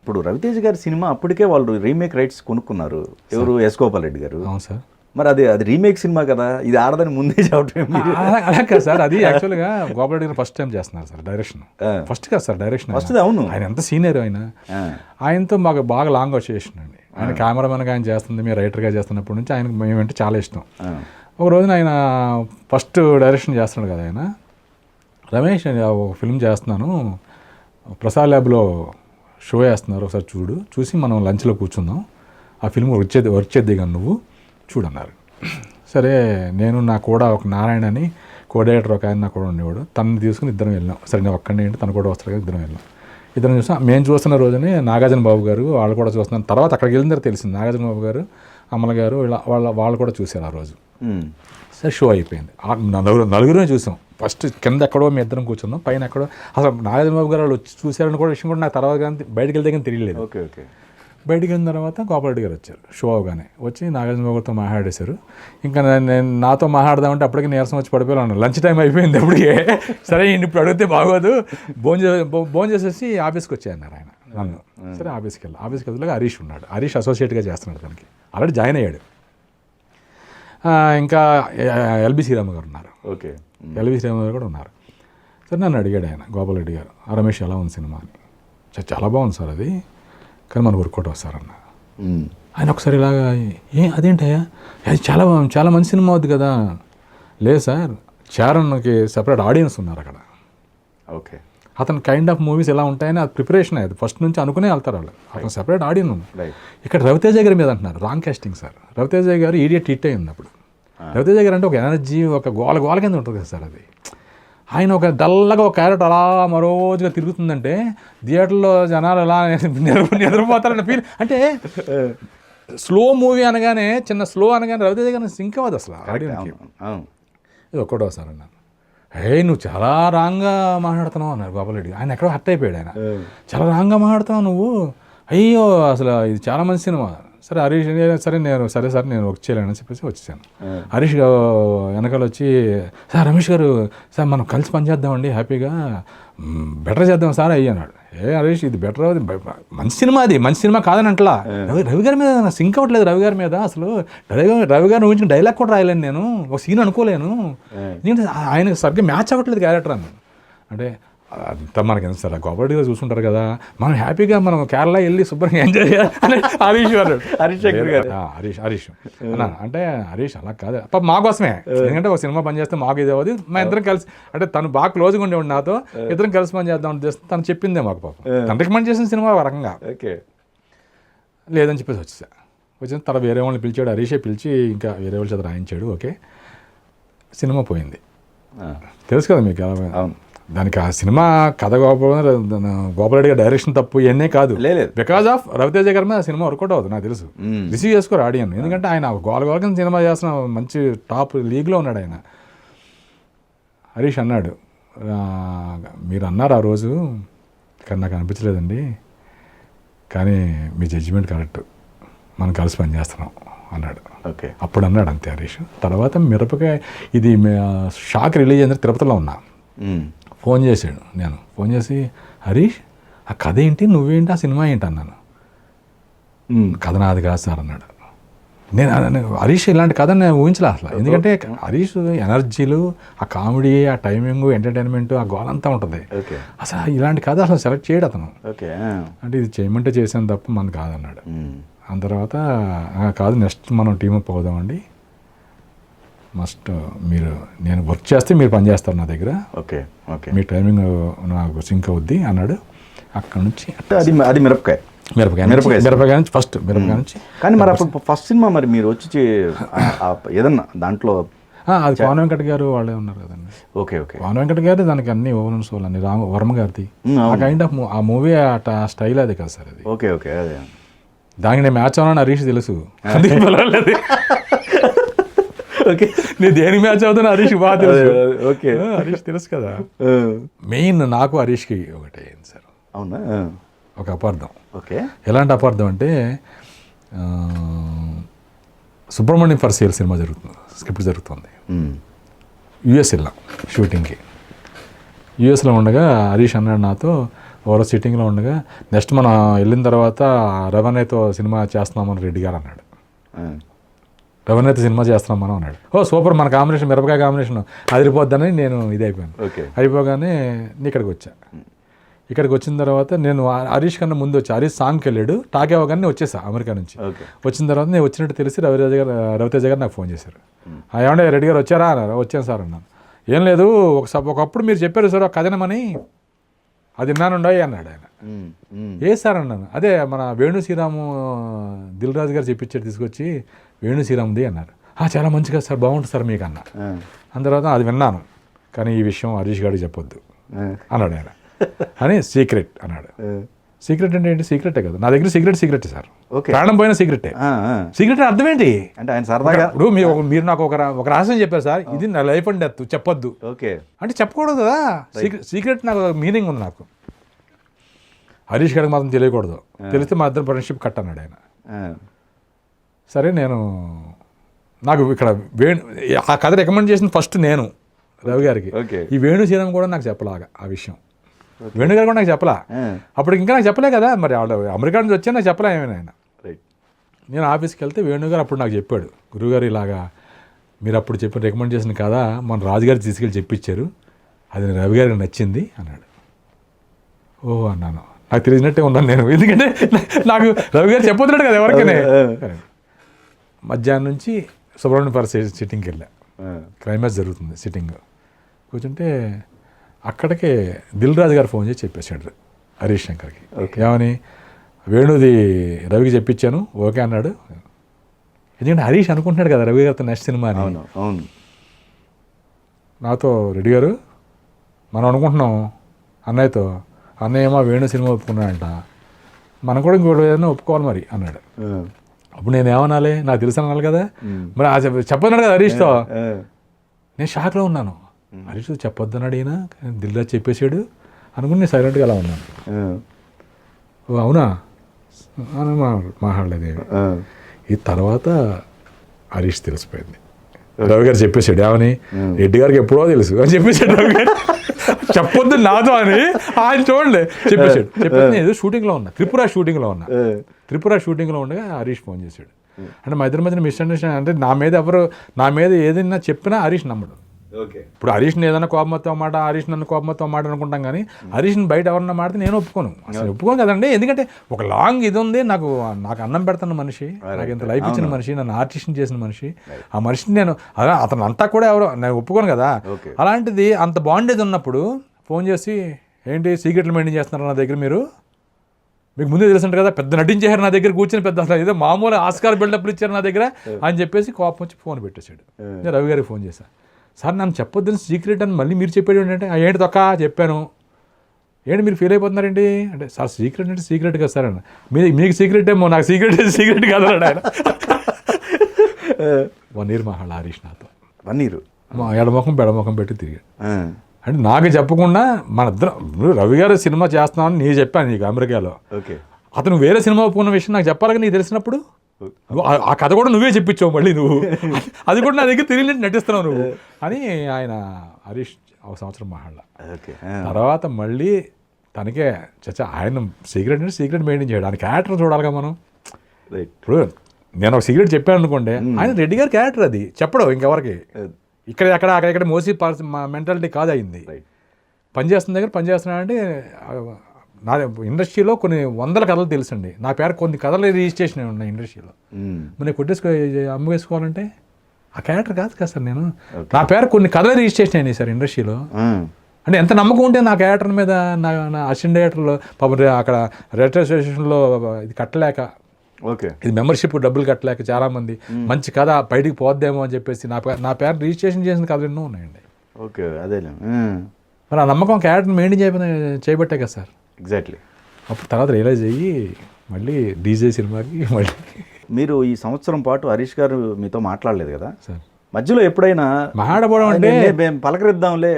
ఇప్పుడు రవితేజ గారి సినిమా అప్పటికే వాళ్ళు రీమేక్ రైట్స్ కొనుక్కున్నారు. ఎవరు? ఎస్ గోపాల్ రెడ్డి గారు. అవును సార్. మరి అది రీమేక్ సినిమా కదా, ఇది ఆడదని ముందే చెప్పడం. అలా కాదు సార్, అది యాక్చువల్గా గోపాల్ రెడ్డి గారు ఫస్ట్ టైం చేస్తున్నారు సార్ డైరెక్షన్. ఫస్ట్ కాదు సార్ డైరెక్షన్. ఫస్ట్ అవును. ఆయన ఎంత సీనియర్ ఆయనతో మాకు బాగా లాంగ్ అసోసియేషన్ అండి. ఆయన కెమెరామెన్గా ఆయన చేస్తుంది, మీరు రైటర్గా చేస్తున్నప్పటి నుంచి ఆయనకు మేమంటే చాలా ఇష్టం. ఒక రోజున ఆయన ఫస్ట్ డైరెక్షన్ చేస్తున్నాడు కదా ఆయన, రమేష్ ఒక ఫిల్మ్ చేస్తున్నాను, ప్రసాద్ ల్యాబ్లో షో వేస్తున్నారు, ఒకసారి చూసి మనం లంచ్లో కూర్చుందాం, ఆ ఫిల్మ్ వచ్చేది కానీ నువ్వు చూడన్నారు. సరే నేను నా కూడా ఒక నారాయణ అని కోఆర్డినేటర్ ఒక ఆయన నా కూడా ఉండేవాడు, తనని తీసుకుని ఇద్దరం వెళ్ళాం. సరే నేను ఒక్కడిని ఏంటి, తను కూడా వస్తారు కదా, ఇద్దరం వెళ్ళాం. ఇద్దరం చూసాం. మేము చూస్తున్న రోజునే నాగార్జున బాబు గారు వాళ్ళు కూడా చూస్తున్నాను. తర్వాత అక్కడికి వెళ్ళిన తర్వాత తెలిసింది నాగార్జున బాబు గారు, అమల గారు వాళ్ళు కూడా చూశారు ఆ రోజు. సరే షో అయిపోయింది. నలుగురే చూసాం. ఫస్ట్ కింద ఎక్కడో మేము ఇద్దరం కూర్చున్నాం, పైన ఎక్కడో అసలు నాగార్జున బాబు గారు వాళ్ళు వచ్చి చూశారని కూడా విషయం కూడా నాకు తర్వాత కానీ బయటకు వెళ్తే కానీ తెలియలేదు. Okay okay. బయటికి వెళ్ళిన తర్వాత గోపాల్ రెడ్డి గారు వచ్చారు. షో అవగానే వచ్చి నాగార్జున బాబు గారితో మాట్లాడేశారు. ఇంకా నేను నాతో మాట్లాడదామంటే అప్పటికే నీరసం వచ్చి పడిపోయాను. లంచ్ టైం అయిపోయింది అప్పటికే. సరే ఇప్పుడు అడిగితే బాగోదు, భోజనం చేసేసి ఆఫీస్కి వచ్చాయన్నారు ఆయన నన్ను. సరే ఆఫీస్కి వెళ్ళాక హరీష్ ఉన్నాడు. హరీష్ అసోసియేట్గా చేస్తున్నాడు, దానికి ఆల్రెడీ జాయిన్ అయ్యాడు. ఇంకా ఎల్బి శ్రీరామ్ గారు ఉన్నారు. ఓకే. ఎల్బి శ్రీరామ్ గారు కూడా ఉన్నారు. సరే నన్ను అడిగాడు ఆయన, గోపాల్ రెడ్డి గారు, రమేష్ ఎలా ఉంది సినిమా అని. చాలా బాగుంది సార్ అది, కానీ మనకు వర్కౌట్ వస్తారన్న. ఆయన ఒకసారి ఇలాగా అదేంటయ్యా, అది చాలా చాలా మంచి సినిమా అవుద్ది కదా. లేదు సార్, చారణ్కి సెపరేట్ ఆడియన్స్ ఉన్నారు అక్కడ. ఓకే. అతను కైండ్ ఆఫ్ మూవీస్ ఎలా ఉంటాయని అది ప్రిపరేషన్ అయ్యేది, ఫస్ట్ నుంచి అనుకునే వెళ్తారు వాళ్ళు. అతను సెపరేట్ ఆడియన్స్ ఉంది. ఇక్కడ రవితేజ గారి మీద అంటున్నారు, రాంగ్ కాస్టింగ్ సార్. రవితేజ గారు ఈడియట్ హిట్ అయింది అప్పుడు. రవితేజ గారు అంటే ఒక ఎనర్జీ, ఒక గోల కింద ఉంటుంది కదా సార్ అది. ఆయన ఒక డల్లగా ఒక క్యారెక్టర్ అలా మరోజుగా తిరుగుతుందంటే థియేటర్లో జనాలు ఎలా నిద్రపోతారన్న ఫీల్. అంటే స్లో మూవీ అనగానే, చిన్న స్లో అనగానే రవితేజ గారిని సింక్ అవ్వదు అసలు ఆడియన్స్కి. ఇది ఒక్కటో సార్ అన్నాను. నువ్వు చాలా రాంగ్గా మాట్లాడుతున్నావు అన్నారు గోపాల్ రెడ్డి. ఆయన ఎక్కడో హర్ట్ అయిపోయాడు. ఆయన చాలా రాంగ్గా మాట్లాడుతున్నావు నువ్వు, అయ్యో అసలు ఇది చాలా మంచి సినిమా. సరే హరీష్ సరే సార్ నేను వర్క్ చేయలేనని చెప్పేసి వచ్చేసాను. హరీష్ వెనకాల వచ్చి, సార్ రమేష్ గారు సార్ మనం కలిసి పనిచేద్దామండి, హ్యాపీగా బెటర్ చేద్దాం సార్ అయ్యన్నాడు. హరీష్ ఇది బెటర్ అవుతుంది, మంచి సినిమా, అది మంచి సినిమా కాదని అంటలా. రవి గారి మీద నాకు సింక్ అవ్వట్లేదు. రవి గారి మీద అసలు రవి గారిని ఊహించిన డైలాగ్ కూడా రాయలేను నేను, ఒక సీన్ అనుకోలేను, ఎందుకంటే ఆయనకు సరిగ్గా మ్యాచ్ అవ్వట్లేదు క్యారెక్టర్ అని. అంటే అంతా మనకి ఎంత సార్, గోపాల్ రెడ్డి చూసుకుంటారు కదా, మనం హ్యాపీగా మనం కేరళ వెళ్ళి శుభ్రంగా ఎంజాయ్ చేయాలి. హరీష్ అంటే హరీష్ అలా కాదు, పాప మా కోసమే. ఎందుకంటే ఒక సినిమా పని చేస్తే మాకు ఇది అవ్వదు, మా ఇద్దరం కలిసి, అంటే తను బాగా క్లోజ్గా ఉండేవాడు నాతో, ఇద్దరం కలిసి పని చేద్దాం ఉద్దేశం తను చెప్పిందే మాకు. పాపం తను రికమెండ్ చేసిన సినిమా ఒక రకంగా. ఓకే. లేదని చెప్పేసి వచ్చిన తర్వాత వేరే వాళ్ళని పిలిచాడు, హరీషే పిలిచి ఇంకా వేరే వాళ్ళ చేత రాయించాడు. ఓకే, సినిమా పోయింది. తెలుసు కదా మీకు ఎలా. దానికి ఆ సినిమా కథ గోపాల్ గారి డైరెక్షన్ తప్పు ఇవన్నీ కాదు, బికాజ్ ఆఫ్ రవితేజ గారి మీద ఆ సినిమా వర్కౌట్ అవుతుంది. నాకు తెలుసు, రిసీవ్ చేసుకోరు ఆడియన్. ఎందుకంటే ఆయన గోల సినిమా చేస్తున్న మంచి టాప్ లీగ్లో ఉన్నాడు ఆయన. హరీష్ అన్నాడు, మీరు అన్నారు ఆ రోజు, కానీ నాకు అనిపించలేదండి, కానీ మీ జడ్జిమెంట్ కరెక్ట్, మనం కలిసి పని చేస్తున్నాం అన్నాడు. ఓకే, అప్పుడు అన్నాడు అంతే హరీష్. తర్వాత మిరపకాయ ఇది షాక్ రిలీజ్ అయిన తిరుపతిలో ఉన్నా, ఫోన్ చేశాడు. నేను ఫోన్ చేసి, హరీష్ ఆ కథ ఏంటి, నువ్వేంటి, ఆ సినిమా ఏంటి అన్నాను. కథ నాది కాదు సార్ అన్నాడు. నేను హరీష్ ఇలాంటి కథ నేను ఊహించలే అసలు. ఎందుకంటే హరీష్ ఎనర్జీలు, ఆ కామెడీ, ఆ టైమింగ్, ఎంటర్టైన్మెంట్, ఆ గోల్ అంతా ఉంటుంది. అసలు ఇలాంటి కథ అసలు సెలెక్ట్ చేయడు అతను. అంటే ఇది చేయమంటే చేసాను తప్ప మన కాదన్నాడు. ఆ తర్వాత కాదు, నెక్స్ట్ మనం టీమప్ అవుదామండి, మస్ట్ మీరు, నేను వర్క్ చేస్తే మీరు పని చేస్తారు నా దగ్గర. ఓకే ఓకే, మీ టైమింగ్ నాకు సింక్ అవుద్ది అన్నాడు. అక్కడ నుంచి అది మిరపకాయ నుంచి ఫస్ట్ మిరపకాయ నుంచి. కానీ మరి అప్పుడు ఫస్ట్ సినిమా మరి మీరు వచ్చి ఏదన్నా దాంట్లో అది పవన్ వెంకట్ గారు వాళ్ళే ఉన్నారు కదండి. ఓకే ఓకే, పవన్ వెంకట్ గారు దానికి అన్ని ఓవెన్ సోల్ అన్ని వర్మ గారిది ఆ కైండ్ ఆఫ్ ఆ మూవీ ఆ స్టైల్ అది కదా సార్ అది. ఓకే ఓకే, అదే దానికి నేను మ్యాచ్ అవునా హరీష్ తెలుసు. ఓకే, నేను దేనికి మ్యాచ్ అవుతాను హరీష్ బాగా తెలుసు. ఓకే, హరీష్ తెలుసు కదా. మెయిన్ నాకు హరీష్కి ఒకటే అయింది సార్. అవునా, ఒక అపార్థం. ఓకే, ఎలాంటి అపార్థం అంటే సుబ్రహ్మణ్యం ఫర్ సేల్ సినిమా జరుగుతుంది, స్క్రిప్ట్ జరుగుతుంది. యుఎస్ వెళ్ళాం షూటింగ్కి. యుఎస్లో ఉండగా హరీష్ అన్నాడు నాతో, ఓవరో సిట్టింగ్లో ఉండగా నెక్స్ట్ మనం వెళ్ళిన తర్వాత రవణయ్యతో సినిమా చేస్తున్నామని రెడ్డి గారు అన్నాడు. రవణయ్యతో సినిమా చేస్తున్నాం మనం అన్నాడు. ఓ సూపర్, మన కాంబినేషన్ మిరపకాయ కాంబినేషన్ అదిరిపోద్దని నేను ఇది అయిపోయాను. అయిపోగానే ఇక్కడికి వచ్చా. ఇక్కడికి వచ్చిన తర్వాత నేను హరీష్ కన్నా ముందు వచ్చా. హరీష్ సాంగ్కి వెళ్ళాడు, టాక్ అవ్వగానే వచ్చేసా అమెరికా నుంచి. వచ్చిన తర్వాత నేను వచ్చినట్టు తెలిసి రవితేజ గారు నాకు ఫోన్ చేశారు. ఏమంటే రెడ్డి గారు వచ్చారా అన్నారు. వచ్చాను సార్ అన్నాను. ఏం లేదు, ఒకప్పుడు మీరు చెప్పారు సార్ ఒక కథనమని, అది విన్నానుండయి అన్నాడు ఆయన. ఏ సార్ అన్నాను. అదే మన వేణు శ్రీరాము దిల్ రాజు గారు చెప్పించారు, తీసుకొచ్చి వేణు శ్రీరామ్ది అన్నారు. చాలా మంచిగా సార్, బాగుంటుంది సార్ మీకు అన్న. అన్న తర్వాత అది విన్నాను, కానీ ఈ విషయం హరీష్ గారికి చెప్పొద్దు అన్నాడు ఆయన. అని సీక్రెట్ అన్నాడు. సీక్రెట్ అంటే ఏంటి? సీక్రెటే కదా, నా దగ్గర సీక్రెట్ సార్, ప్రాణం పోయిన సీక్రెటే. సీక్రెట్ అర్థం ఏంటి అంటే ఆయన సరదాగా ఇప్పుడు మీరు నాకు ఒక రహస్యం చెప్పారు సార్, ఇది నా లైఫ్ అండ్ డెత్, చెప్పొద్దు అంటే చెప్పకూడదు కదా. సీక్రెట్ నాకు మీనింగ్ ఉంది. నాకు హరీష్ గారికి మాత్రం తెలియకూడదు, తెలిస్తే మా ఇద్దరు ఫ్రెండ్షిప్ కట్ అన్నాడు ఆయన. సరే నాకు ఇక్కడ ఆ కథ రికమెండ్ చేసిన ఫస్ట్ నేను రవి గారికి. ఈ వేణు శ్రీరామ్ కూడా నాకు చెప్పలాగా ఆ విషయం. వేణు గారు కూడా నాకు చెప్పలా. అప్పుడు ఇంకా నాకు చెప్పలే కదా, మరి అమెరికా నుంచి వచ్చా నాకు చెప్పలే ఏమైనా ఆయన. నేను ఆఫీస్కి వెళ్తే వేణు గారు అప్పుడు నాకు చెప్పాడు, గురువుగారు ఇలాగా మీరు అప్పుడు చెప్పిన రికమెండ్ చేసిన కదా మన రాజుగారికి తీసుకెళ్ళి చెప్పించారు, అది రవి గారికి నచ్చింది అన్నాడు. ఓ అన్నాను, నాకు తెలిసినట్టే ఉన్నాను నేను, ఎందుకంటే నాకు రవి గారు చెప్పొద్దున్నాడు కదా ఎవరికైనా. మధ్యాహ్నం నుంచి సుబ్రహ్మణ్యం ఫర్ సిట్టింగ్కి వెళ్ళా. క్లైమాక్స్ జరుగుతుంది సిట్టింగ్. కూర్చుంటే అక్కడికే దిల్ రాజు గారు ఫోన్ చేసి చెప్పేశాడు హరీష్ శంకర్కి. ఏమని? వేణుది రవికి చెప్పించాను, ఓకే అన్నాడు. ఎందుకంటే హరీష్ అనుకుంటున్నాడు కదా రవి గారితో నెక్స్ట్ సినిమా అని. అవును. నాతో రెడ్డి గారు మనం అనుకుంటున్నాం అన్నయ్యతో, అన్నయ్య ఏమో వేణు సినిమా ఒప్పుకున్నాడంట, మనం కూడా ఇంకోటి ఏదైనా ఒప్పుకోవాలి మరి అన్నాడు. అప్పుడు నేను ఏమనాలి, నాకు తెలుసు అనాలి కదా. మరి చెప్పన్నాడు కదా హరీష్తో. నేను షాక్లో ఉన్నాను. హరీష్ చెప్పొద్దన్నాడు ఈయన, దిల్ రాజు చెప్పేశాడు అనుకుని నేను సైలెంట్గా అలా ఉన్నాను. ఓ అవునా అని మాట్లాడలేదు. ఈ తర్వాత హరీష్ తెలిసిపోయింది, రవి గారు చెప్పేశాడు. ఏమని? రెడ్డి గారికి ఎప్పుడో తెలుసు అని చెప్పేశాడు రవి గారు. చెప్పొద్దు నాతో అని ఆయన చూడండి చెప్పేశాడు. చెప్పేసి నేను ఏదో షూటింగ్లో ఉన్నా, త్రిపుర షూటింగ్లో ఉండగా హరీష్ ఫోన్ చేశాడు. అంటే మా ఇద్దరి మధ్యన మిస్అండర్స్టాండింగ్. అంటే నా మీద ఏదైనా చెప్పినా హరీష్ నమ్మడు. ఇప్పుడు హరీష్ని ఏదైనా కోపంతో మాట, హరీష్ నన్ను కోపంతో మాట అనుకుంటాం, కానీ హరీష్ని బయట ఎవరన్నా మాడితే నేను ఒప్పుకోను, అసలు ఒప్పుకోను కదండి. ఎందుకంటే ఒక లాంగ్ ఇది ఉంది, నాకు అన్నం పెడుతున్న మనిషి, నాకు ఇంత లైఫ్ ఇచ్చిన మనిషి, నన్ను ఆర్టిస్ట్ని చేసిన మనిషి, ఆ మనిషిని నేను అతను అంతా కూడా ఎవరో నేను ఒప్పుకోను కదా. అలాంటిది అంత బాండేజ్ ఉన్నప్పుడు ఫోన్ చేసి ఏంటి సీక్రెట్లు మెయింటైన్ చేస్తున్నారు నా దగ్గర, మీకు ముందే తెలుసుంటారు కదా, పెద్ద నటించారు నా దగ్గర కూర్చొని, పెద్ద అసలు ఏదో మామూలు ఆస్కార్ బిల్డప్లు ఇచ్చారు నా దగ్గర అని చెప్పేసి కోపం వచ్చి ఫోన్ పెట్టేశాడు. నేను రవి గారికి ఫోన్ చేశాను. సార్ నన్ను చెప్పొద్దని సీక్రెట్ అని మళ్ళీ మీరు చెప్పాడు ఏంటంటే, ఏంటి తొక్క చెప్పాను, ఏంటి మీరు ఫీల్ అయిపోతున్నారేంటి అంటే, సార్ సీక్రెట్ అంటే సీక్రెట్ కదా సార్ అన్న. మీకు సీక్రెట్ ఏమో, నాకు సీక్రెట్ కాదు ఆయన. 1 year మహాళ హరీష్ నాతో 1 year ఎడముఖం బెడముఖం పెట్టి తిరిగాడు. అంటే నాకు చెప్పకుండా మన ఇద్దరం, రవి గారు సినిమా చేస్తున్నామని నేను చెప్పాను నీకు అమెరికాలో, అతను వేరే సినిమా ఒప్పుకున్న విషయం నాకు చెప్పాలని నీకు తెలిసినప్పుడు ఆ కథ కూడా నువ్వే చెప్పించావు మళ్ళీ నువ్వు, అది కూడా నా దగ్గర తెలియనట్టు నటిస్తున్నావు నువ్వు అని ఆయన హరీష్ 1 సంవత్సరం మాట్లాడ. తర్వాత మళ్ళీ తనకే ఆయన సీక్రెట్ అంటే సీక్రెట్ మెయింటైన్ చేయడం, ఆయన క్యారెక్టర్ చూడాలిగా మనం. ఇప్పుడు నేను ఒక సీక్రెట్ చెప్పాను అనుకోండి, ఆయన రెడ్డి గారి క్యారెక్టర్ అది చెప్పడం ఇంకెవరికి, అక్కడ మోసి మెంటాలిటీ కాదు అయింది. పనిచేస్తున్నాడంటే నా ఇండస్ట్రీలో కొన్ని 100 కథలు తెలుసండి, నా పేరు కొన్ని కథలు రిజిస్ట్రేషన్ ఉన్నాయి ఇండస్ట్రీలో. మరి అమ్మేసుకోవాలంటే ఆ క్యారెక్టర్ కాదు కదా సార్, నేను నా పేరు కొన్ని కథలు రిజిస్ట్రేషన్ అయినాయి సార్ ఇండస్ట్రీలో. అంటే ఎంత నమ్మకం ఉంటే నా క్యారెక్టర్ మీద, నా అసిస్టెంట్ డైరెక్టర్లో పాపం అక్కడ రైల్వే స్టేషన్లో ఇది కట్టలేక, ఇది మెంబర్షిప్ డబ్బులు కట్టలేక చాలామంది మంచి కథ బయటికి పోద్దేమో అని చెప్పేసి నా పేరు రిజిస్ట్రేషన్ చేసిన కథలు ఎన్నో ఉన్నాయండి. మరి ఆ నమ్మకం క్యారెక్టర్ మెయింటైన్ చేయబట్టే కదా సార్. ఎగ్జాక్ట్లీ. అప్పుడు తర్వాత రియలైజ్ అయ్యి మళ్ళీ డీజే సినిమాకి మళ్ళీ. మీరు ఈ సంవత్సరం పాటు హరీష్ గారు మీతో మాట్లాడలేదు కదా సార్, మధ్యలో ఎప్పుడైనా మాట్లాడపోవడం అంటే పలకరిద్దాంలే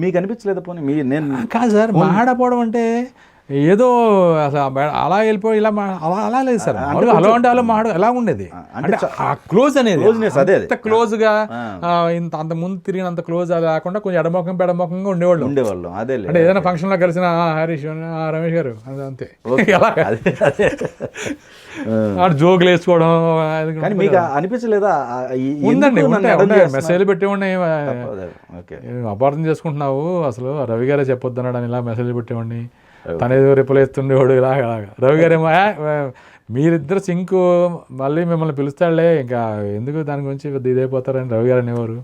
మీకు అనిపించలేదు? పోనీ నేను కాదు సార్, మాట్లాడపోవడం అంటే ఏదో అసలు అలా వెళ్ళిపోయి ఇలా అలా లేదు సార్. హలో అంటే అలా ఎలా ఉండేది అంటే ఆ క్లోజ్ అనేది Closeness అదే. అంత క్లోజ్గా ఇంత అంత ముందు తిరిగినంత క్లోజ్ అది కాకుండా కొంచెం ఎడమొఖం పెడమొఖంగా ఉండేవాళ్ళు. అదే అంటే ఏదైనా ఫంక్షన్లో కలిసిన హరీష్ రమేష్ గారు అది అంతే జోకులు వేసుకోవడం. కానీ మీకు అనిపించలేదా ఉందండి, మెసేజ్లు పెట్టేవాడిని, అపార్థం చేసుకుంటున్నావు అసలు రవి గారే చెప్పొద్దు అన్నాడు అని ఇలా మెసేజ్ పెట్టేవాడిని. తనేదో రిప్లై ఇస్తుండేవాడు ఇలాగా. రవి గారేమో మీరిద్దరు సింకు మళ్ళీ మిమ్మల్ని పిలుస్తాడులే ఇంకా ఎందుకు దాని గురించి ఇదైపోతారని రవి గారు అనేవారు.